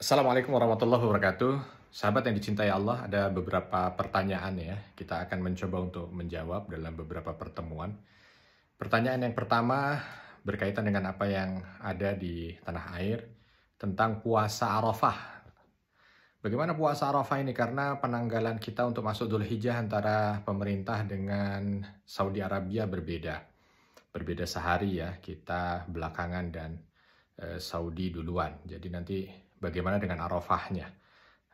Assalamualaikum warahmatullahi wabarakatuh. Sahabat yang dicintai Allah, ada beberapa pertanyaan ya. Kita akan mencoba untuk menjawab dalam beberapa pertemuan. Pertanyaan yang pertama berkaitan dengan apa yang ada di tanah air tentang puasa Arafah. Bagaimana puasa Arafah ini? Karena penanggalan kita untuk masuk Dzulhijjah antara pemerintah dengan Saudi Arabia berbeda. Berbeda sehari ya, kita belakangan dan Saudi duluan. Jadi nanti bagaimana dengan Arafahnya?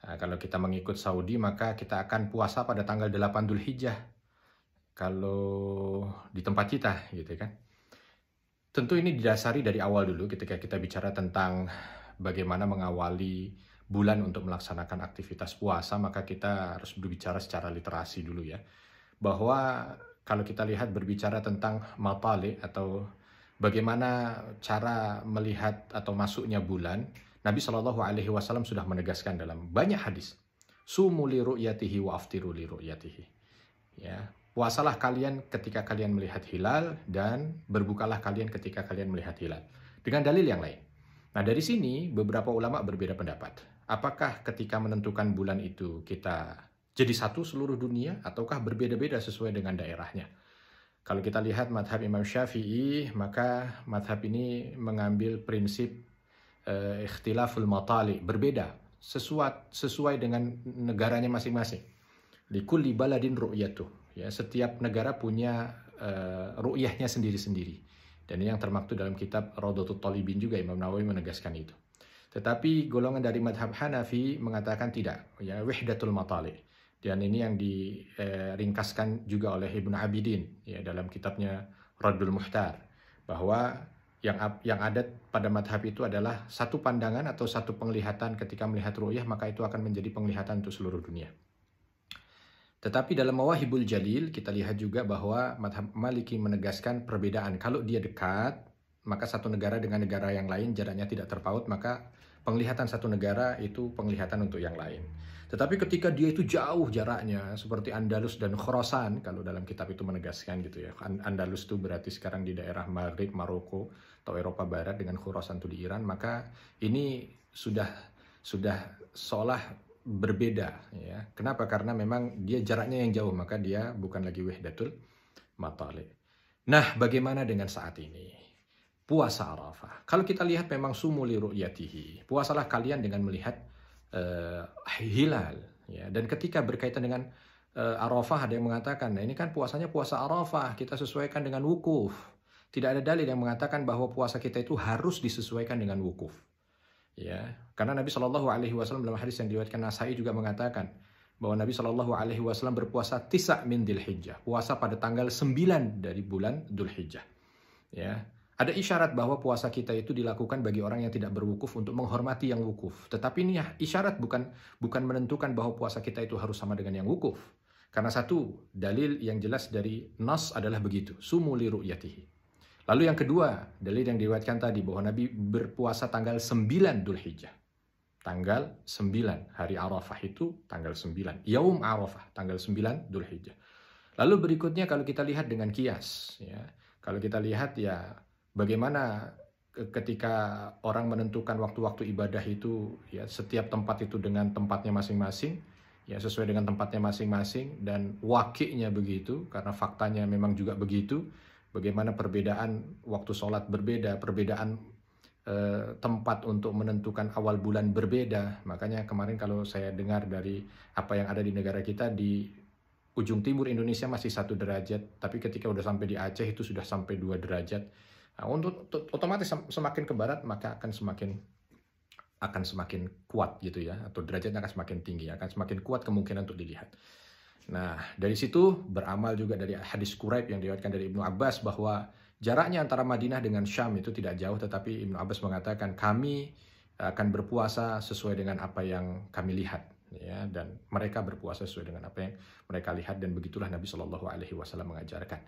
Nah, kalau kita mengikut Saudi maka kita akan puasa pada tanggal 8 Dzulhijjah. Kalau di tempat kita gitu kan. Tentu ini didasari dari awal dulu ketika kita bicara tentang bagaimana mengawali bulan untuk melaksanakan aktivitas puasa, maka kita harus berbicara secara literasi dulu ya. Bahwa kalau kita lihat berbicara tentang matali atau bagaimana cara melihat atau masuknya bulan, Nabi Shallallahu Alaihi Wasallam sudah menegaskan dalam banyak hadis, sumu li ru'yatihi wa aftiru li ru'yatihi. Ya, puasalah kalian ketika kalian melihat hilal dan berbukalah kalian ketika kalian melihat hilal. Dengan dalil yang lain. Nah dari sini beberapa ulama berbeda pendapat. Apakah ketika menentukan bulan itu kita jadi satu seluruh dunia ataukah berbeda-beda sesuai dengan daerahnya? Kalau kita lihat madhab Imam Syafi'i, maka madhab ini mengambil prinsip ikhtilaful matali, berbeda sesuai dengan negaranya masing-masing. Likulli baladin ru'yatuh. Ya, setiap negara punya ru'yahnya sendiri-sendiri. Dan ini yang termaktub dalam kitab Rawdatul Talibin juga, Imam Nawawi menegaskan itu. Tetapi golongan dari madhab Hanafi mengatakan tidak, ya wahdatul matali. Dan ini yang diringkaskan juga oleh Ibnu Abidin ya dalam kitabnya Raddul Muhtar, bahwa yang ada pada madhab itu adalah satu pandangan atau satu penglihatan ketika melihat ru'yah, maka itu akan menjadi penglihatan untuk seluruh dunia. Tetapi dalam Mawahibul Jalil kita lihat juga bahwa madhab Maliki menegaskan perbedaan. Kalau dia dekat, maka satu negara dengan negara yang lain jaraknya tidak terpaut, maka penglihatan satu negara itu penglihatan untuk yang lain. Tetapi ketika dia itu jauh jaraknya, seperti Andalus dan Khorasan, kalau dalam kitab itu menegaskan gitu ya. Andalus itu berarti sekarang di daerah Maghrib, Maroko, atau Eropa Barat, dengan Khorasan itu di Iran, maka ini sudah seolah berbeda ya. Kenapa? Karena memang dia jaraknya yang jauh, maka dia bukan lagi wahdatul matali. Nah, bagaimana dengan saat ini? Puasa Arafah. Kalau kita lihat memang sumu li ru'yatihi. Puasalah kalian dengan melihat hilal ya. Dan ketika berkaitan dengan Arafah, ada yang mengatakan, nah ini kan puasanya puasa Arafah, kita sesuaikan dengan wukuf. Tidak ada dalil yang mengatakan bahwa puasa kita itu harus disesuaikan dengan wukuf. Ya, karena Nabi Shallallahu Alaihi Wasallam dalam hadis yang diriwayatkan Nasai juga mengatakan bahwa Nabi Shallallahu Alaihi Wasallam berpuasa tisa min Dzulhijjah, puasa pada tanggal 9 dari bulan Dzulhijjah. Ya, ada isyarat bahwa puasa kita itu dilakukan bagi orang yang tidak berwukuf untuk menghormati yang wukuf. Tetapi ini isyarat bukan menentukan bahwa puasa kita itu harus sama dengan yang wukuf. Karena satu dalil yang jelas dari Nas adalah begitu, sumu li ru'yatihi. Lalu yang kedua, dalil yang diriwayatkan tadi bahwa Nabi berpuasa tanggal 9 Dzulhijjah. Tanggal 9, hari Arafah itu tanggal 9. Yaum Arafah, tanggal 9 Dzulhijjah. Lalu berikutnya kalau kita lihat dengan kias. Ya, kalau kita lihat ya bagaimana ketika orang menentukan waktu-waktu ibadah itu, ya setiap tempat itu dengan tempatnya masing-masing. Ya, sesuai dengan tempatnya masing-masing dan wakilnya begitu, karena faktanya memang juga begitu. Bagaimana perbedaan waktu sholat berbeda, perbedaan tempat untuk menentukan awal bulan berbeda. Makanya kemarin kalau saya dengar dari apa yang ada di negara kita, di ujung timur Indonesia masih 1 derajat, tapi ketika udah sampai di Aceh itu sudah sampai 2 derajat. Nah, untuk otomatis semakin ke barat maka akan semakin kuat gitu ya, atau derajatnya akan semakin tinggi, akan semakin kuat kemungkinan untuk dilihat. Nah, dari situ beramal juga dari hadis Quraib yang diriwayatkan dari Ibnu Abbas bahwa jaraknya antara Madinah dengan Syam itu tidak jauh, tetapi Ibnu Abbas mengatakan kami akan berpuasa sesuai dengan apa yang kami lihat, ya, dan mereka berpuasa sesuai dengan apa yang mereka lihat, dan begitulah Nabi Shallallahu Alaihi Wasallam mengajarkan.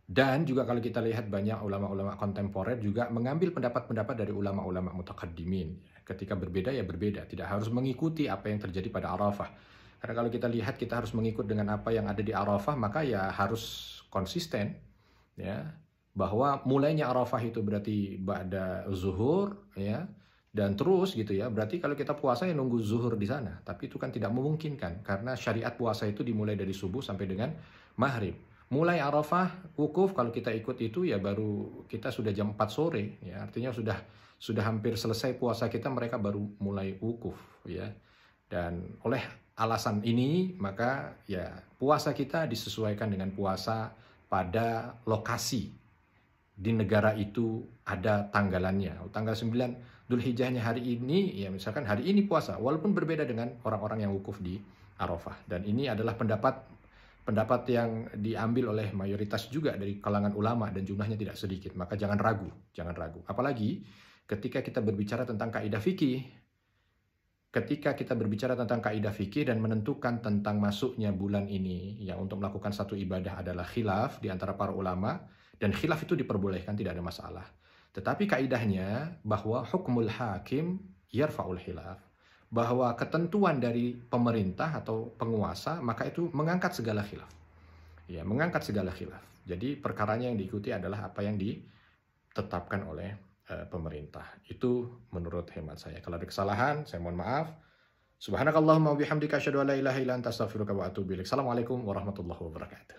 Dan juga kalau kita lihat banyak ulama-ulama kontemporer juga mengambil pendapat-pendapat dari ulama-ulama mutaqaddimin. Ketika berbeda ya berbeda, tidak harus mengikuti apa yang terjadi pada Arafah. Karena kalau kita lihat kita harus mengikut dengan apa yang ada di Arafah, maka ya harus konsisten ya, bahwa mulainya Arafah itu berarti ba'da zuhur ya, Dan terus gitu ya, berarti kalau kita puasa ya nunggu zuhur di sana. Tapi itu kan tidak memungkinkan, karena syariat puasa itu dimulai dari subuh sampai dengan maghrib. Mulai Arafah, wukuf, kalau kita ikut itu ya baru kita sudah jam 4 sore. Ya, artinya sudah hampir selesai puasa kita, mereka baru mulai wukuf. Ya. Dan oleh alasan ini, maka ya puasa kita disesuaikan dengan puasa pada lokasi. Di negara itu ada tanggalannya. Tanggal 9 Dzulhijjahnya hari ini, ya misalkan hari ini puasa, walaupun berbeda dengan orang-orang yang wukuf di Arafah. Dan ini adalah pendapat yang diambil oleh mayoritas juga dari kalangan ulama dan jumlahnya tidak sedikit. Maka jangan ragu, jangan ragu. Apalagi ketika kita berbicara tentang kaidah fikih, dan menentukan tentang masuknya bulan ini, yang untuk melakukan satu ibadah adalah khilaf di antara para ulama, dan khilaf itu diperbolehkan, tidak ada masalah. Tetapi kaidahnya bahwa hukmul hakim yarfa'ul khilaf, bahwa ketentuan dari pemerintah atau penguasa maka itu mengangkat segala khilaf. Ya, mengangkat segala khilaf. Jadi perkaranya yang diikuti adalah apa yang ditetapkan oleh pemerintah. Itu menurut hemat saya. Kalau ada kesalahan, saya mohon maaf. Subhanakallahumma wa bihamdika asyhadu an la ilaha illa anta astaghfiruka wa atubu ilaik. Assalamualaikum warahmatullahi wabarakatuh.